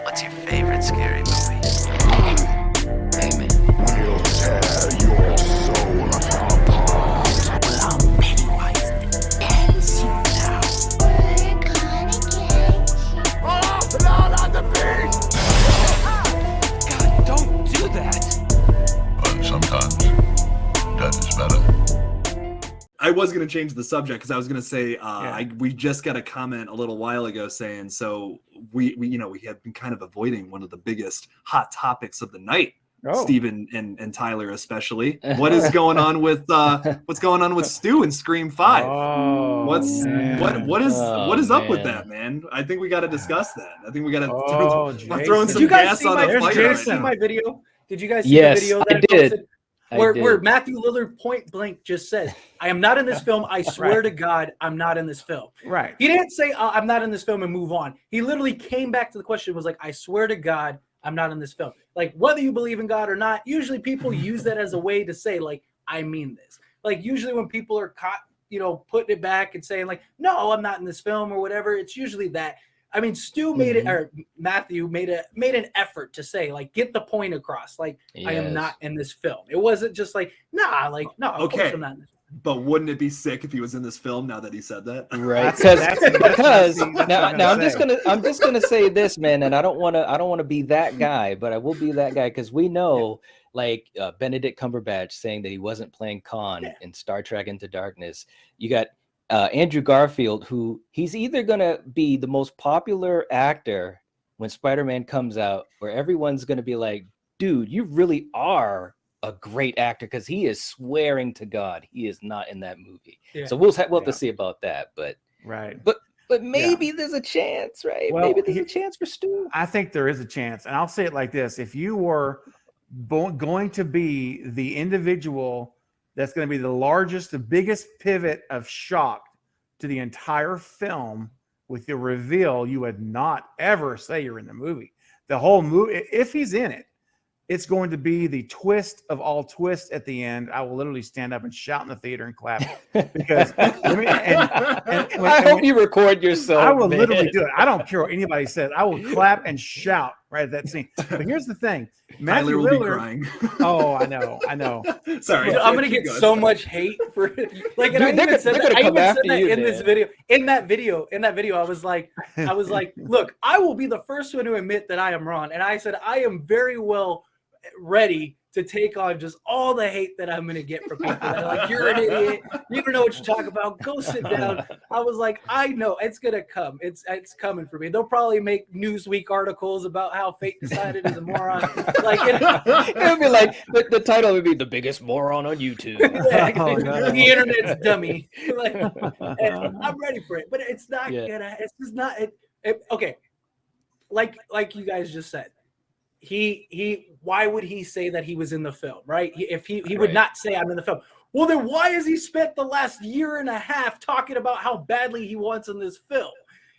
What's your favorite scary movie? Hey, man. We'll tear your soul apart. Well, I'm Pennywise the Dancing now. We're gonna get you. Oh, Lord on the beat! God, don't do that. But sometimes death is better. I was going to change the subject because I was going to say we just got a comment a little while ago saying so we have been kind of avoiding one of the biggest hot topics of the night. Steven and Tyler especially. What is going on with Stu and Scream 5? What is up with that, man? I think we got to discuss that. I think we got to throw some gas on the fire. Did you guys see my video? Did you guys see the video that I posted? Where Matthew Lillard point blank just says, I am not in this film. I swear to God, I'm not in this film. Right. He didn't say, I'm not in this film and move on. He literally came back to the question, was like, I swear to God, I'm not in this film. Like, whether you believe in God or not, usually people use that as a way to say, like, I mean this. Like, usually when people are caught, putting it back and saying, like, no, I'm not in this film or whatever, it's usually that. I mean, Stu made it, or Matthew made an effort to say, like, get the point across. Like, yes. I am not in this film. It wasn't just like, no, of course I'm not in this film. But wouldn't it be sick if he was in this film now that he said that? Right. Because now I'm just gonna say this, man, and I don't wanna be that guy, but I will be that guy because we know like Benedict Cumberbatch saying that he wasn't playing Khan in Star Trek Into Darkness. You got Andrew Garfield, who he's either gonna be the most popular actor when Spider-Man comes out, where everyone's gonna be like, dude, you really are a great actor, because he is swearing to God he is not in that movie. Yeah. So we'll have to see about that. But maybe there's a chance, right? Well, maybe there's a chance for Stu. I think there is a chance, and I'll say it like this: if you were going to be the individual that's going to be the biggest pivot of shock to the entire film with the reveal, you would not ever say you're in the movie. The whole movie, if he's in it, it's going to be the twist of all twists at the end. I will literally stand up and shout in the theater and clap because I hope you record yourself. I will literally do it. I don't care what anybody says. I will clap and shout right at that scene. But here's the thing. Tyler will be crying. Oh, I know. Sorry. I'm going to get so much hate for it. Like, and I even said that in this video. In that video, I was like, look, I will be the first one to admit that I am wrong. And I said, I am very well ready to take on just all the hate that I'm going to get from people. That are like, you're an idiot. You don't know what you're talking about. Go sit down. I was like, I know it's going to come. It's coming for me. They'll probably make Newsweek articles about how Fate Decided is a moron. Like it'll be like the title would be the biggest moron on YouTube. The internet's dummy. Like, I'm ready for it, but it's not gonna. It's just not. Okay, like you guys just said. He why would he say that he was in the film, right? If he would not say I'm in the film. Well, then why has he spent the last year and a half talking about how badly he wants in this film?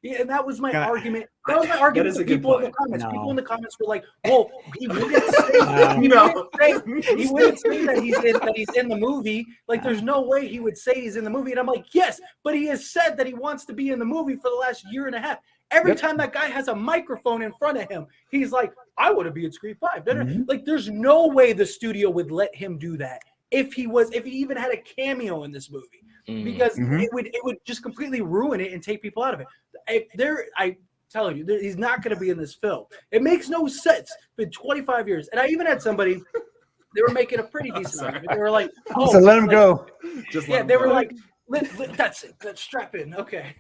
Yeah, and that was my argument. That was my argument to people in the comments. People in the comments were like, well, he wouldn't say that he's in the movie. Like, there's no way he would say he's in the movie. And I'm like, yes, but he has said that he wants to be in the movie for the last year and a half. Every time that guy has a microphone in front of him, he's like, I want to be in Scream 5. Like, there's no way the studio would let him do that if he even had a cameo in this movie, because it would just completely ruin it and take people out of it. I tell you, he's not going to be in this film. It makes no sense. It's been 25 years. And I even had somebody, they were making a pretty decent argument. They were like, so let him go. They were like, that's it. Let's strap in. Okay.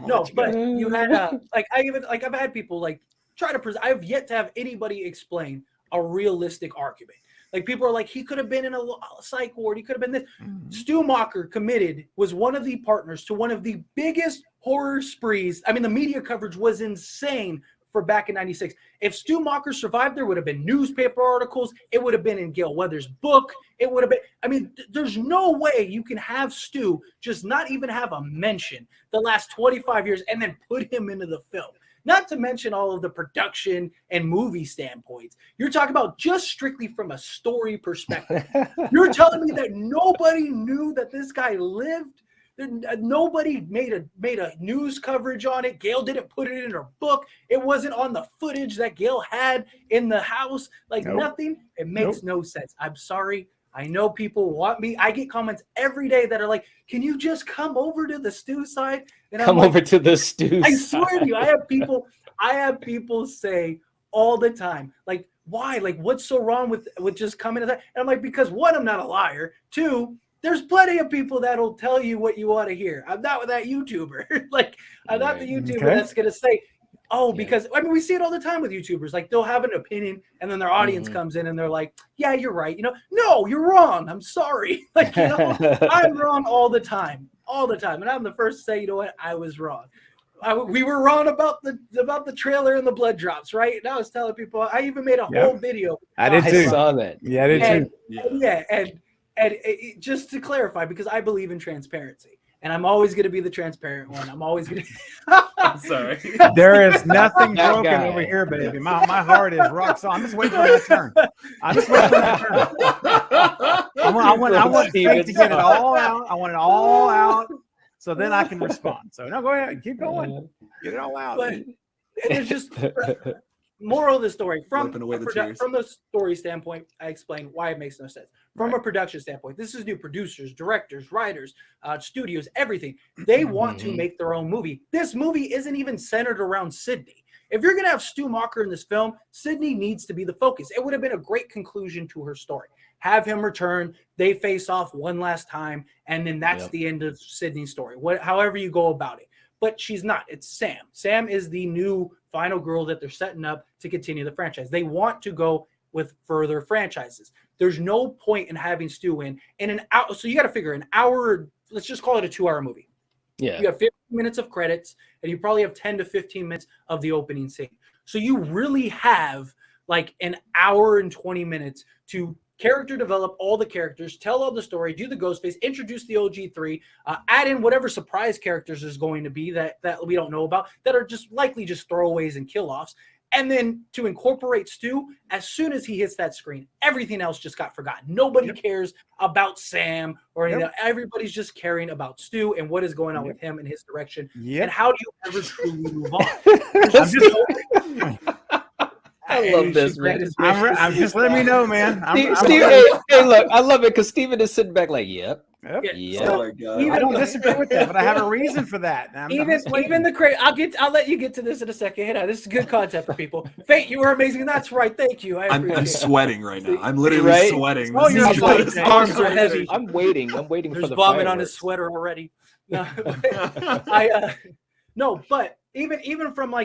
No, but you had I've had people like try to present. I have yet to have anybody explain a realistic argument. Like, people are like, he could have been in a psych ward. He could have been this. Stu Macher was one of the partners to one of the biggest horror sprees. I mean, the media coverage was insane for back in '96. If Stu Macher survived, there would have been newspaper articles. It would have been in Gail Weathers' book. It would have been, I mean, there's no way you can have Stu just not even have a mention the last 25 years and then put him into the film. Not to mention all of the production and movie standpoints. You're talking about just strictly from a story perspective. You're telling me that nobody knew that this guy lived Nobody made a news coverage on it. Gail didn't put it in her book. It wasn't on the footage that Gail had in the house. Like nothing. It makes no sense. I'm sorry. I know people want me. I get comments every day that are like, "Can you just come over to the stew side?" And come over to the stew. I swear to you, I have people say all the time, like, "Why? Like, what's so wrong with just coming to that?" And I'm like, because one, I'm not a liar. Two, there's plenty of people that'll tell you what you want to hear. I'm not that YouTuber. Like, I'm not the YouTuber that's gonna say, because I mean, we see it all the time with YouTubers. Like, they'll have an opinion, and then their audience comes in, and they're like, "Yeah, you're right. No, you're wrong. I'm sorry." Like, I'm wrong all the time, and I'm the first to say, you know what, I was wrong. We were wrong about the trailer and the blood drops, right? And I was telling people, I even made a whole video. I did too. I saw that. Yeah, I did too. And just to clarify, because I believe in transparency, and I'm always going to be the transparent one. I'm always going to. I'm sorry. There is nothing That broken guy. over here, baby. My heart is rock solid. I'm just waiting for my turn. I'm just waiting for my turn. I want Fate to get it all out. I want it all out, so then I can respond. So no, go ahead, keep going. Get it all out. But it's just moral of the story from Wiping away the the tears. from the story standpoint. I explained why it makes no sense. From a production standpoint, this is new producers, directors, writers, studios, everything. They want to make their own movie. This movie isn't even centered around Sydney. If you're going to have Stu Macher in this film, Sydney needs to be the focus. It would have been a great conclusion to her story. Have him return, they face off one last time, and then that's the end of Sydney's story. However you go about it. But she's not. It's Sam. Sam is the new final girl that they're setting up to continue the franchise. They want to go with further franchises. There's no point in having Stu in an hour. So you got to figure an hour, let's just call it a 2-hour movie. Yeah. You have 15 minutes of credits, and you probably have 10 to 15 minutes of the opening scene. So you really have like an hour and 20 minutes to character develop all the characters, tell all the story, do the Ghostface, introduce the OG3, add in whatever surprise characters there's going to be that we don't know about, that are just likely just throwaways and kill-offs. And then to incorporate Stu, as soon as he hits that screen, everything else just got forgotten. Nobody cares about Sam or anything. Everybody's just caring about Stu and what is going on with him and his direction. And how do you ever truly move on? I love this, man. I'm just letting me know, man. Steve, hey, look, I love it because Steven is sitting back like, yep. Oh my God. I don't disagree with that, but I have a reason for that. Even the crazy. I'll let you get to this in a second. This is good content for people. Fate, you were amazing. That's right. Thank you. I'm sweating right now. I'm literally sweating. Oh, you're sweating. His arms are heavy. I'm waiting for There's the vomit on fireworks. his sweater already. No, but even from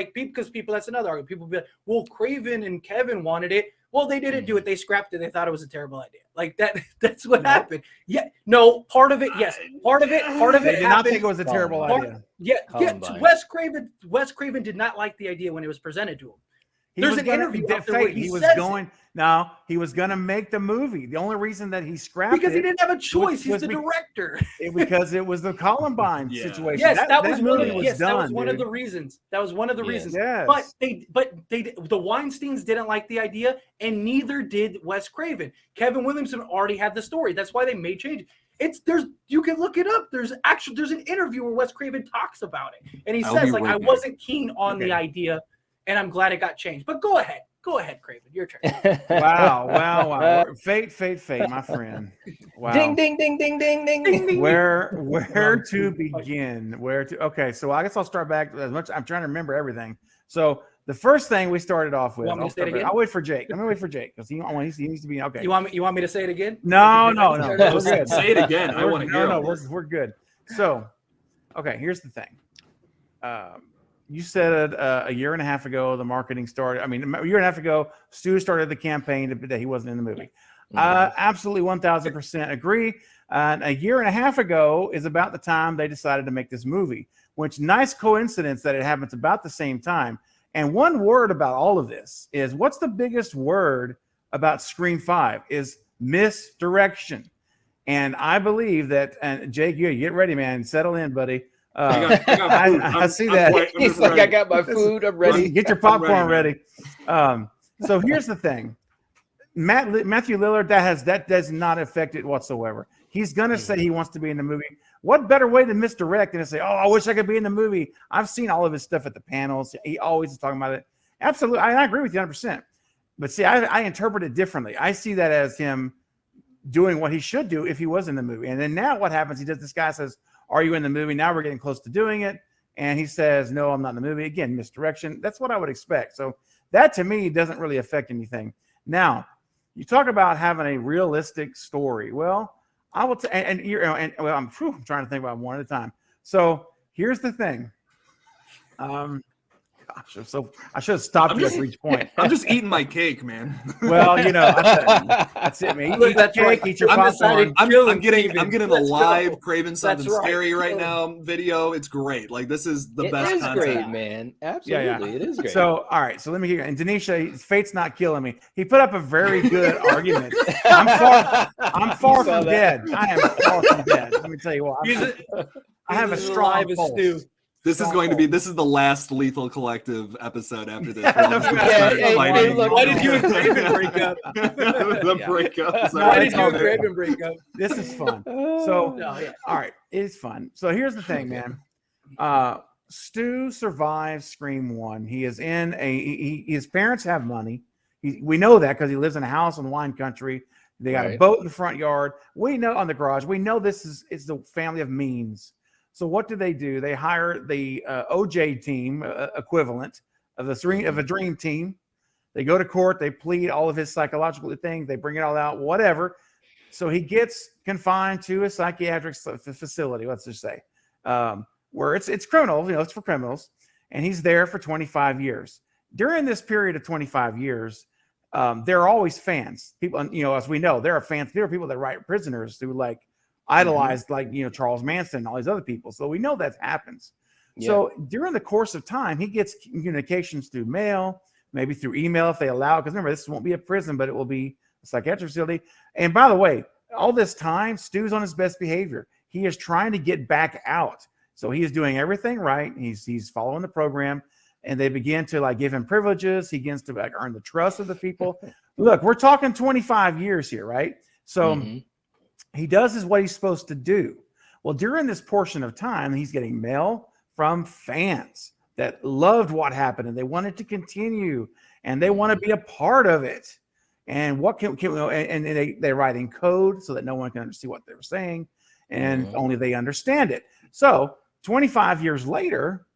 because people, that's another argument. People be like, well, Craven and Kevin wanted it. Well, they didn't do it. They scrapped it. They thought it was a terrible idea. Like that's what happened. Yeah, no, part of it, yes. Part of it They did not happened. think it was a terrible idea. Wes Craven did not like the idea when it was presented to him. There's an interview out there where he was going to make the movie. The only reason that he scrapped because it he didn't have a choice. He's the director. Because it was the Columbine situation. Yes, that was one done, of the reasons. That was one of the reasons. Yes. But the Weinsteins didn't like the idea, and neither did Wes Craven. Kevin Williamson already had the story. That's why they made changes. You can look it up. There's an interview where Wes Craven talks about it, and he says I wasn't keen on the idea. And I'm glad it got changed. But go ahead, Craven. Your turn. Wow. Fate, my friend. Wow. Ding, ding, ding, ding, ding, ding, ding. Where to begin? Okay, so I guess I'll start back as much. I'm trying to remember everything. So the first thing we started off with. I'll wait for Jake. Let me wait for Jake because he needs to be okay. You want me to say it again? No. We're good. Say it again. I want to hear. No, we're good. So, okay, here's the thing. You said a year and a half ago the marketing started. I mean, a year and a half ago, Stu started the campaign that he wasn't in the movie. Absolutely 1,000% agree. A year and a half ago is about the time they decided to make this movie, which nice coincidence that it happens about the same time. And one word about all of this is what's the biggest word about Scream 5 is misdirection. And I believe that, and Jake, you get ready, man. Settle in, buddy. I see that. He's like, I got my food. I'm ready. Get your popcorn ready. So here's the thing. Matthew Lillard, that does not affect it whatsoever. He's gonna say he wants to be in the movie. What better way to misdirect than to say, "Oh, I wish I could be in the movie." I've seen all of his stuff at the panels. He always is talking about it. Absolutely, I agree with you 100%. But see, I interpret it differently. I see that as him doing what he should do if he was in the movie. And then now what happens? He does. This guy says, "Are you in the movie?" Now we're getting close to doing it, and he says, "No, I'm not in the movie." Again, misdirection. That's what I would expect. So that to me doesn't really affect anything. Now, you talk about having a realistic story. Well, I will, I'm trying to think about one at a time. So here's the thing. Gosh, I should have stopped you at each point. I'm just eating my cake, man. Well, that's it, man. Eat your cake, eat your popcorn. I'm getting a live Craven Something Scary right now video. It's great. Like, this is the best content. It is great, man. Absolutely, it is great. So, all right. So let me hear. And Denisha, fate's not killing me. He put up a very good argument. I'm far from dead. I am far from dead. Let me tell you what. I have a strong pulse. This is the last Lethal Collective episode after this. Why did you and Craven break up? The breakup. Why did you and Craven break up? This is fun. So, all right, it's fun. So here's the thing, man. Stu survives Scream 1. He is in his parents have money. We know that because he lives in a house in wine country. They got a boat in the front yard. We know on the garage. We know it's the family of means. So what do? They hire the OJ team equivalent of a dream team. They go to court. They plead all of his psychological things. They bring it all out, whatever. So he gets confined to a psychiatric facility, let's just say, where it's criminals, it's for criminals. And he's there for 25 years. During this period of 25 years, there are always fans. People, as we know, there are fans. There are people that write prisoners who idolized Charles Manson and all these other people. So we know that happens. Yeah. So during the course of time, he gets communications through mail, maybe through email if they allow, because remember, this won't be a prison, but it will be a psychiatric facility. And by the way, all this time, Stu's on his best behavior. He is trying to get back out. So he is doing everything right. He's following the program, and they begin to give him privileges. He begins to earn the trust of the people. Look, we're talking 25 years here, right? So he does what he's supposed to do. Well, during this portion of time, he's getting mail from fans that loved what happened and they wanted to continue and they want to be a part of it. And what can they write in code so that no one can understand what they were saying and only they understand it. So 25 years later,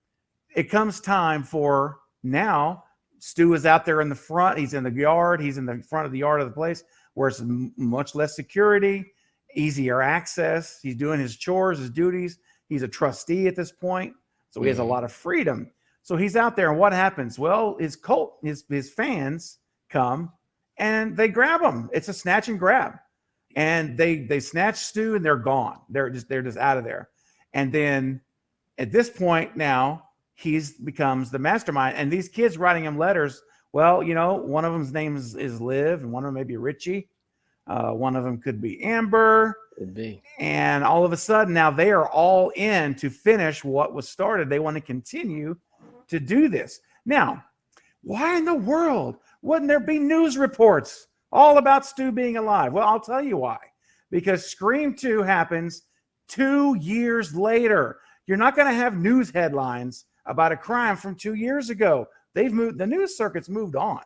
it comes time for now. Stu is out there in the front. He's in the yard. He's in the front of the yard of the place where it's much less security, easier access. He's doing his chores, his duties. He's a trustee at this point, so he has a lot of freedom. So he's out there, and what happens? Well, his fans come and they grab him. It's a snatch and grab, and they snatch Stu and they're gone. They're just out of there. And then at this point now, becomes the mastermind. And these kids writing him letters. Well, one of them's name is Liv, and one of them may be Richie. One of them could be Amber. Could be. And all of a sudden now they are all in to finish what was started. They want to continue to do this. Now, why in the world wouldn't there be news reports all about Stu being alive? Well, I'll tell you why. Because Scream 2 happens 2 years later. You're not going to have news headlines about a crime from 2 years ago. They've moved. The news circuit's moved on.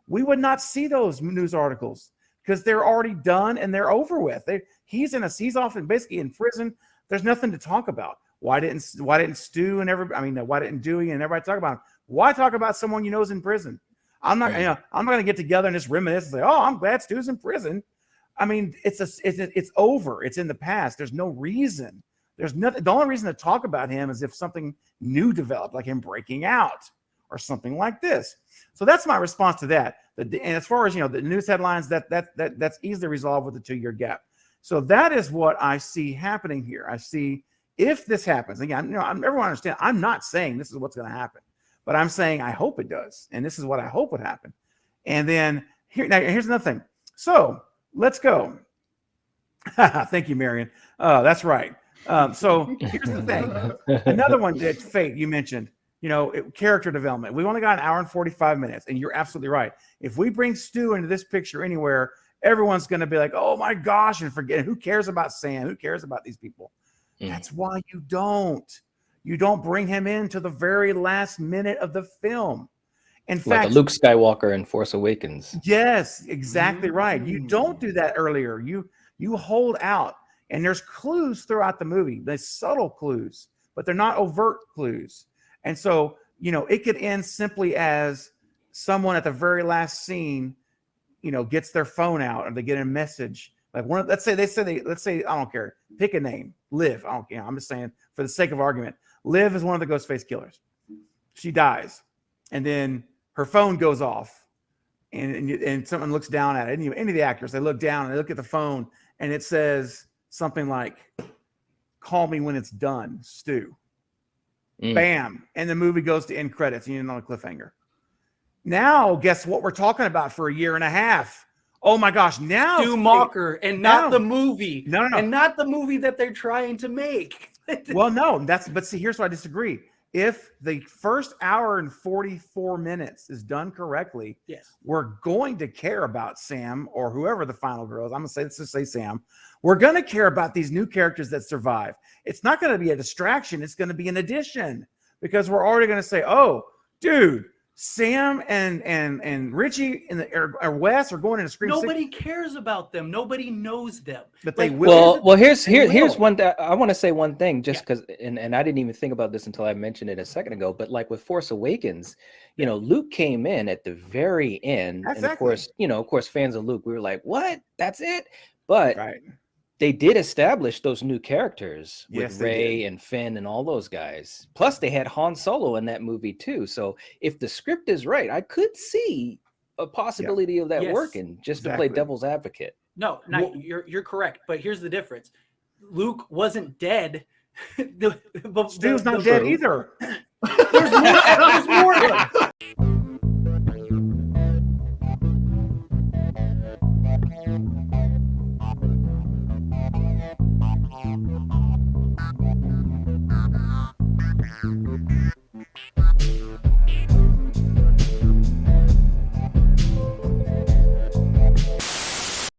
We would not see those news articles because they're already done and they're over with. He's often basically in prison. There's nothing to talk about. Why didn't Stu and why didn't Dewey and everybody talk about him? Why talk about someone is in prison? I'm not going to get together and just reminisce and say, "Oh, I'm glad Stu's in prison." It's over. It's in the past. There's no reason. There's nothing. The only reason to talk about him is if something new developed, like him breaking out or something like this. So that's my response to that. And as far as the news headlines, that's easily resolved with the 2-year gap. So that is what I see happening here. I see if this happens again. Everyone understand. I'm not saying this is what's going to happen, but I'm saying I hope it does, and this is what I hope would happen. And then here's another thing. So let's go. Thank you, Marion. That's right. So here's the thing. Another one that Fate you mentioned. Character development. We've only got an hour and 45 minutes, and you're absolutely right. If we bring Stu into this picture anywhere, everyone's going to be like, "Oh my gosh," and forget. Who cares about Sam? Who cares about these people? That's why you don't bring him in to the very last minute of the film. In Like fact, a Luke Skywalker in Force Awakens. yes, exactly right. You don't do that earlier. You hold out, and there's clues throughout the movie. There's subtle clues, but they're not overt clues. And so, it could end simply as someone at the very last scene, gets their phone out and they get a message. Like let's say I don't care. Pick a name. Liv. I don't care. I'm just saying for the sake of argument. Liv is one of the Ghostface killers. She dies, and then her phone goes off, and someone looks down at it. Any of the actors, they look down and they look at the phone, and it says something like, "Call me when it's done, Stu." Bam, and the movie goes to end credits. And on a cliffhanger. Now, guess what we're talking about for a year and a half? Oh my gosh! Now Stu Macher, and not the movie. No, and not the movie that they're trying to make. Well, no, but see, here's why I disagree. If the first hour and 44 minutes is done correctly, yes, we're going to care about Sam or whoever the final girl is. I'm gonna let's just say Sam. We're going to care about these new characters that survive. It's not going to be a distraction. It's going to be an addition, because we're already going to say, "Oh, dude, Sam and Richie or Wes are going into Scream." Nobody cares about them. Nobody knows them. But they will. Well, here's one that I want to say one thing, just because, and I didn't even think about this until I mentioned it a second ago. But like with Force Awakens, Luke came in at the very end, exactly. and of course, fans of Luke, we were like, "What? That's it?" But right. They did establish those new characters with Yes, Rey and Finn and all those guys. Plus, they had Han Solo in that movie too. So if the script is right, I could see a possibility of that working, just to play devil's advocate. No, you're correct. But here's the difference: Luke wasn't dead. Stu's not dead either. There's more.